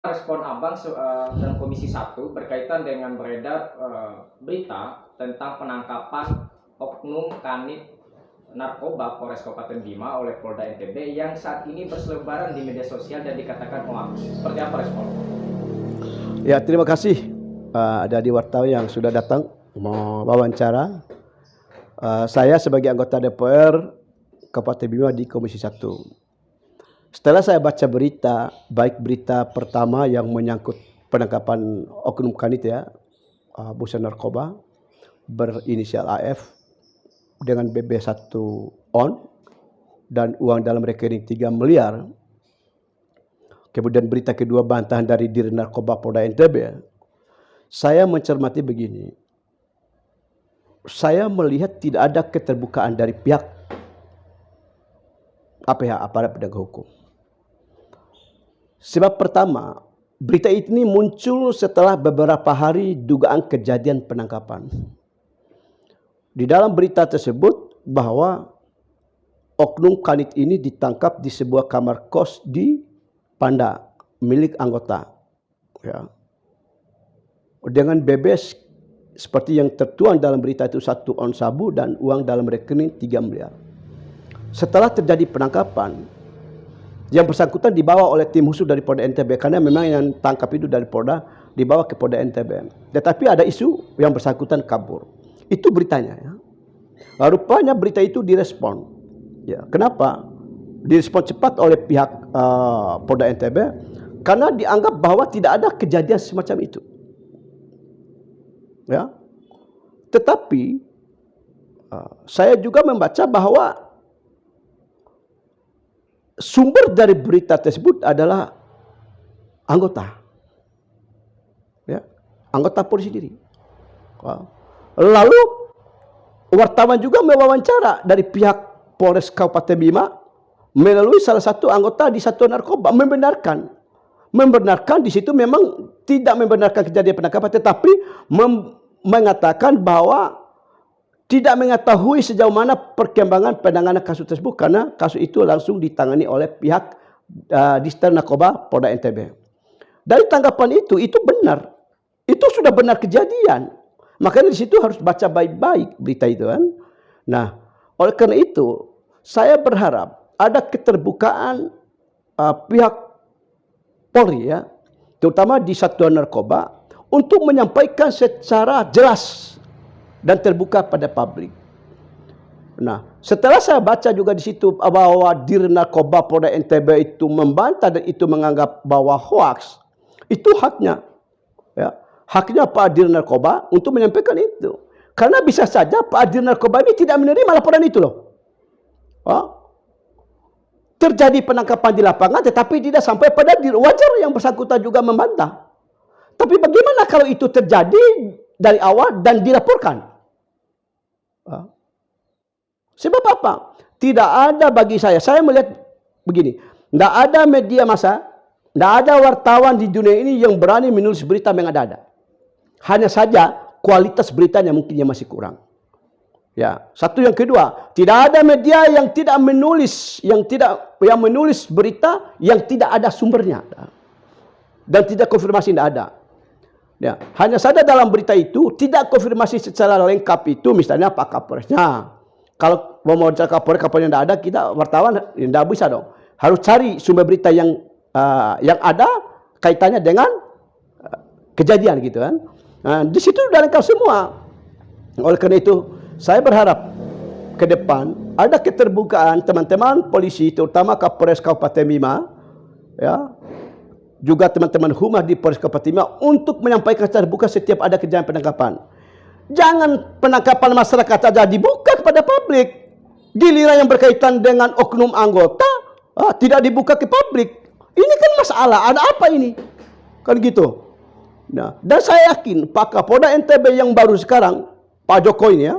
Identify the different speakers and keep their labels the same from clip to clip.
Speaker 1: Respon Abang dan Komisi 1 berkaitan dengan beredar berita tentang penangkapan oknum kanit narkoba Polres Kabupaten Bima oleh Polda NTB yang saat ini berselebaran di media sosial dan dikatakan hoax. Seperti apa respon?
Speaker 2: Ya, terima kasih ada di wartawan yang sudah datang mau wawancara. Saya sebagai anggota DPR Kabupaten Bima di Komisi 1. Setelah saya baca berita, baik berita pertama yang menyangkut penangkapan oknum kanit ya, busa narkoba berinisial AF dengan BB1 on dan uang dalam rekening 3 miliar. Kemudian berita kedua bantahan dari Dir Narkoba Polda NTB. Saya mencermati begini. Saya melihat tidak ada keterbukaan dari pihak aparat penegak hukum. Sebab pertama, berita ini muncul setelah beberapa hari dugaan kejadian penangkapan. Di dalam berita tersebut bahwa oknum kanit ini ditangkap di sebuah kamar kos di Panda milik anggota. Ya. Dengan bebas seperti yang tertuang dalam berita itu 1 on sabu dan uang dalam rekening 3 miliar. Setelah terjadi penangkapan, yang bersangkutan dibawa oleh tim khusus dari Polda NTB karena memang yang tangkap itu dari Polda dibawa ke Polda NTB. Tetapi ada isu yang bersangkutan kabur. Itu beritanya. Ya. Rupanya berita itu direspon. Ya, kenapa? Direspon cepat oleh pihak Polda NTB karena dianggap bahwa tidak ada kejadian semacam itu. Ya, tetapi saya juga membaca bahwa sumber dari berita tersebut adalah anggota, ya, anggota polisi sendiri. Lalu wartawan juga mewawancara dari pihak Polres Kabupaten Bima melalui salah satu anggota di Satuan Narkoba membenarkan di situ memang tidak membenarkan kejadian penangkapan, tetapi mengatakan bahwa tidak mengetahui sejauh mana perkembangan penanganan kasus tersebut karena kasus itu langsung ditangani oleh pihak Distrik Narkoba Polda NTB. Dari tanggapan itu benar. Itu sudah benar kejadian. Makanya di situ harus baca baik-baik berita itu kan. Nah, oleh karena itu saya berharap ada keterbukaan pihak Polri ya, terutama di Satuan Narkoba untuk menyampaikan secara jelas dan terbuka pada publik. Nah, setelah saya baca juga di situ bahwa Dir Narkoba Polda NTB itu membantah dan itu menganggap bahwa hoax, itu haknya, ya, haknya Pak Dir Narkoba untuk menyampaikan itu. Karena bisa saja Pak Dir Narkoba ini tidak menerima laporan itu loh. Terjadi penangkapan di lapangan, tetapi tidak sampai pada Dir. Wajar yang bersangkutan juga membantah. Tapi bagaimana kalau itu terjadi dari awal dan dilaporkan? Sebab apa? Tidak ada bagi saya melihat begini, tidak ada media massa, tidak ada wartawan di dunia ini yang berani menulis berita mengada-ada. Hanya saja kualitas beritanya mungkin masih kurang. Ya, satu. Yang kedua, tidak ada media yang tidak menulis, yang menulis berita yang tidak ada sumbernya dan tidak konfirmasi, tidak ada. Ya, hanya saja dalam berita itu tidak konfirmasi secara lengkap itu, misalnya Pak Kapolresnya. Kalau mau wawancara Kapolresnya tidak ada, kita wartawan tidak bisa dong. Harus cari sumber berita yang ada kaitannya dengan kejadian gitu kan. Nah, di situ sudah lengkap semua. Oleh karena itu, saya berharap ke depan ada keterbukaan teman-teman polisi, terutama Kapolres Kabupaten Bima, ya, juga teman-teman humas di Polres Kabupaten Bima untuk menyampaikan secara terbuka setiap ada kejadian penangkapan. Jangan penangkapan masyarakat saja dibuka kepada publik. Giliran yang berkaitan dengan oknum anggota tidak dibuka ke publik. Ini kan masalah. Ada apa ini? Kan gitu. Nah, dan saya yakin Pak Kapolda NTB yang baru sekarang, Pak Jokowi ini ya,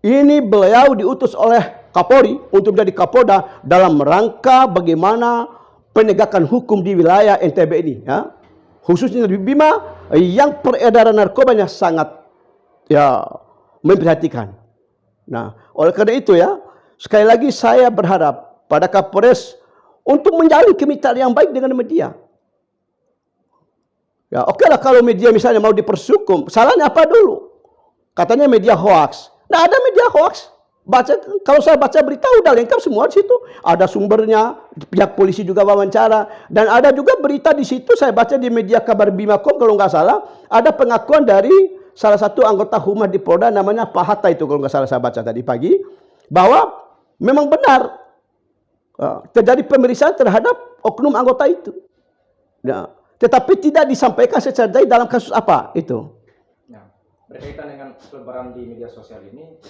Speaker 2: ini beliau diutus oleh Kapolri untuk menjadi Kapolda dalam rangka bagaimana penegakan hukum di wilayah NTB ini, ya, khususnya di Bima yang peredaran narkobanya sangat ya memperhatikan. Nah, oleh karena itu ya, sekali lagi saya berharap pada Kapolres untuk menjalin kemitraan yang baik dengan media. Ya, oke lah kalau media misalnya mau dipersukum, salahnya apa dulu? Katanya media hoax. Nah, ada media hoax. Baca, kalau saya baca berita udah lengkap semua di situ. Ada sumbernya, pihak polisi juga wawancara, dan ada juga berita di situ. Saya baca di media kabar Bima.com kalau nggak salah, ada pengakuan dari salah satu anggota humas di Polda namanya Pak Hatta itu kalau nggak salah saya baca tadi pagi, bahwa memang benar terjadi pemeriksaan terhadap oknum anggota itu. Ya. Tetapi tidak disampaikan secara detail dalam kasus apa itu.
Speaker 1: Nah, berkaitan dengan selebaran di media sosial ini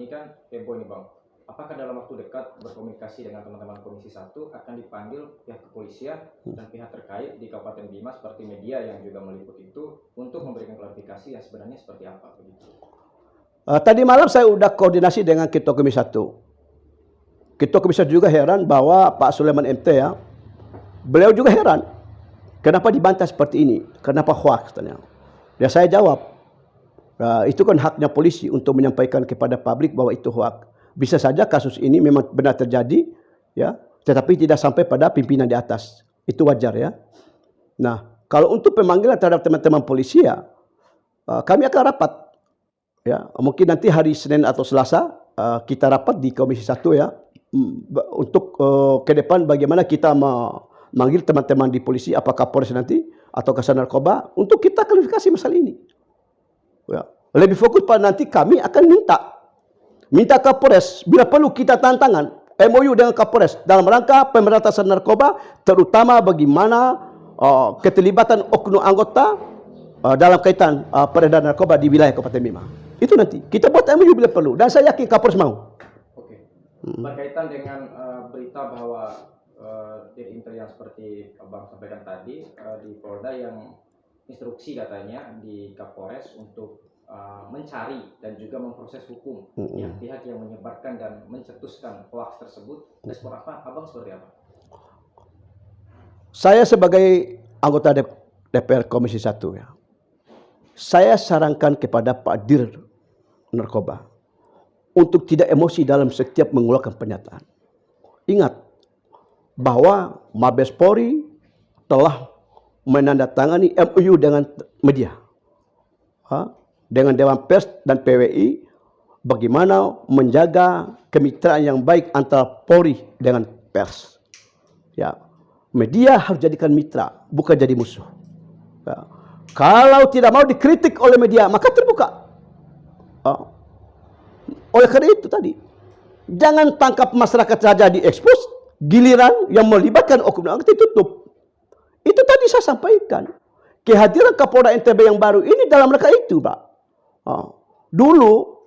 Speaker 1: kan heboh nih Bang. Apakah dalam waktu dekat berkomunikasi dengan teman-teman Komisi 1 akan dipanggil pihak kepolisian dan pihak terkait di Kabupaten Bima seperti media yang juga meliput itu untuk memberikan klarifikasi yang sebenarnya seperti apa begitu?
Speaker 2: Tadi malam saya sudah koordinasi dengan Ketua Komisi 1. Ketua Komisi 1 juga heran bahwa Pak Sulaiman MT ya, beliau juga heran. Kenapa dibantah seperti ini? Kenapa hoax? Dan saya jawab, itu kan haknya polisi untuk menyampaikan kepada publik bahwa itu hoax. Bisa saja kasus ini memang benar terjadi, ya, tetapi tidak sampai pada pimpinan di atas. Itu wajar ya. Nah, kalau untuk pemanggilan terhadap teman-teman polisi ya, kami akan rapat. Ya, mungkin nanti hari Senin atau Selasa kita rapat di Komisi 1 ya, untuk ke depan bagaimana kita manggil teman-teman di polisi, apakah Polres nanti atau Kasar Narkoba, untuk kita klarifikasi masalah ini. Ya. Lebih fokus pada nanti kami akan minta Kapolres, bila perlu kita tantangan MOU dengan Kapolres dalam rangka pemberantasan narkoba, terutama bagaimana keterlibatan oknum anggota dalam kaitan peredaran narkoba di wilayah Kabupaten Bima. Itu nanti kita buat MOU bila perlu, dan saya yakin Kapolres mau.
Speaker 1: Oke. Berkaitan dengan berita bahwa Dir Intel yang seperti Abang sampaikan tadi di Polda yang instruksi katanya di Kapolres untuk mencari dan juga memproses hukum pihak yang menyebarkan dan mencetuskan hoax tersebut. Respon Abang seperti apa?
Speaker 2: Saya sebagai anggota DPR Komisi 1 ya, saya sarankan kepada Pak Dir Narkoba untuk tidak emosi dalam setiap mengeluarkan pernyataan. Ingat bahwa Mabes Polri telah menandatangani MOU dengan media, dengan Dewan Pers dan PWI, bagaimana menjaga kemitraan yang baik antara Polri dengan pers. Ya, media harus jadikan mitra, bukan jadi musuh. Ya. Kalau tidak mau dikritik oleh media, maka terbuka. Oleh karena itu tadi, jangan tangkap masyarakat saja diekspos, giliran yang melibatkan oknum anggota ditutup. Itu tadi saya sampaikan. Kehadiran Kapolda NTB yang baru ini dalam rangka itu, Pak. Dulu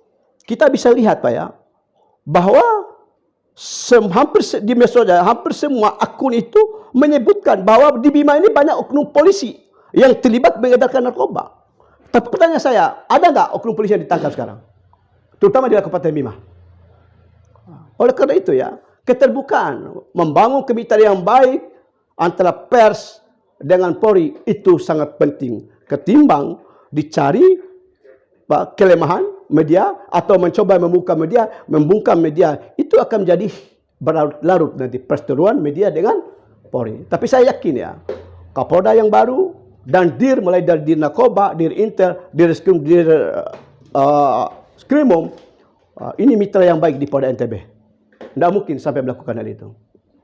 Speaker 2: kita bisa lihat, Pak ya, bahwa hampir di media hampir semua akun itu menyebutkan bahwa di Bima ini banyak oknum polisi yang terlibat mengedarkan narkoba. Tapi pertanyaan saya, ada nggak oknum polisi yang ditangkap sekarang? Terutama di Kabupaten Bima. Oleh karena itu ya, keterbukaan, membangun kemitraan yang baik antara pers dengan Polri itu sangat penting. Ketimbang dicari kelemahan media atau mencoba membungkam media, itu akan menjadi berlarut-larut nanti perseteruan media dengan Polri. Tapi saya yakin ya, Kapolda yang baru dan Dir, mulai dari Dir Narkoba, Dir Intel, Dir Skrimum, ini mitra yang baik di Polda NTB. Tidak mungkin sampai melakukan hal itu.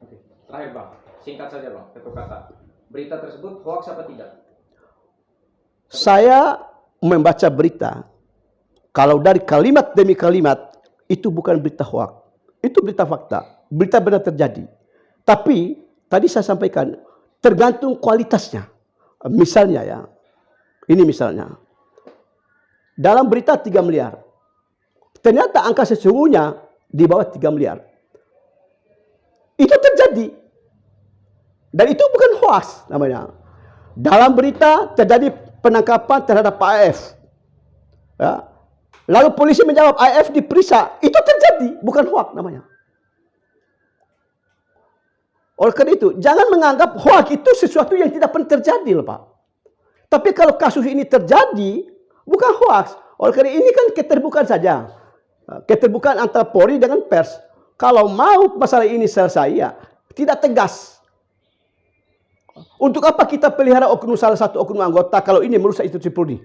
Speaker 1: Oke. Terakhir Bang, singkat saja Bang, satu kata. Berita tersebut hoax apa tidak?
Speaker 2: Saya membaca berita, kalau dari kalimat demi kalimat, itu bukan berita hoax. Itu berita fakta. Berita benar terjadi. Tapi, tadi saya sampaikan, tergantung kualitasnya. Misalnya ya, ini misalnya. Dalam berita 3 miliar. Ternyata angka sesungguhnya di bawah 3 miliar. Itu terjadi. Dan itu bukan hoax namanya. Dalam berita terjadi penangkapan terhadap Pak AF. Ya. Lalu polisi menjawab AF diperiksa. Itu terjadi, bukan hoax namanya. Oleh karena itu, jangan menganggap hoax itu sesuatu yang tidak pernah terjadi, loh Pak. Tapi kalau kasus ini terjadi, bukan hoax. Oleh karena ini kan keterbukaan saja. Keterbukaan antara Polri dengan pers. Kalau mau masalah ini selesai, ya tidak tegas. Untuk apa kita pelihara oknum salah satu oknum anggota kalau ini merusak institusi Polri?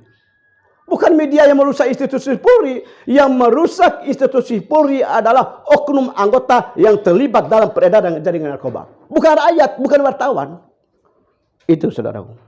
Speaker 2: Bukan media yang merusak institusi Polri, yang merusak institusi Polri adalah oknum anggota yang terlibat dalam peredaran jaringan narkoba. Bukan rakyat, bukan wartawan. Itu saudaraku.